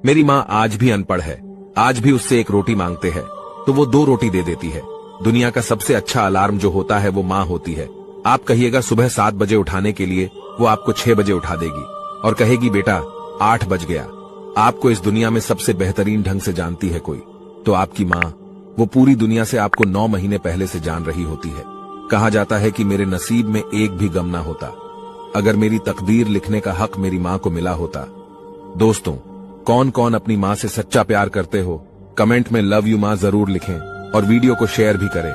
मेरी माँ आज भी अनपढ़ है, आज भी उससे एक रोटी मांगते हैं तो वो 2 रोटी दे देती है। दुनिया का सबसे अच्छा अलार्म जो होता है वो माँ होती है। आप कहिएगा सुबह 7 बजे उठाने के लिए, वो आपको 6 बजे उठा देगी और कहेगी बेटा 8 बज गया। आपको इस दुनिया में सबसे बेहतरीन ढंग से जानती है कोई, तो आपकी माँ। वो पूरी दुनिया से आपको 9 महीने पहले से जान रही होती है। कहा जाता है कि मेरे नसीब में एक भी गम ना होता अगर मेरी तकदीर लिखने का हक मेरी माँ को मिला होता। दोस्तों, कौन कौन अपनी माँ से सच्चा प्यार करते हो? कमेंट में लव यू माँ जरूर लिखें और वीडियो को शेयर भी करें।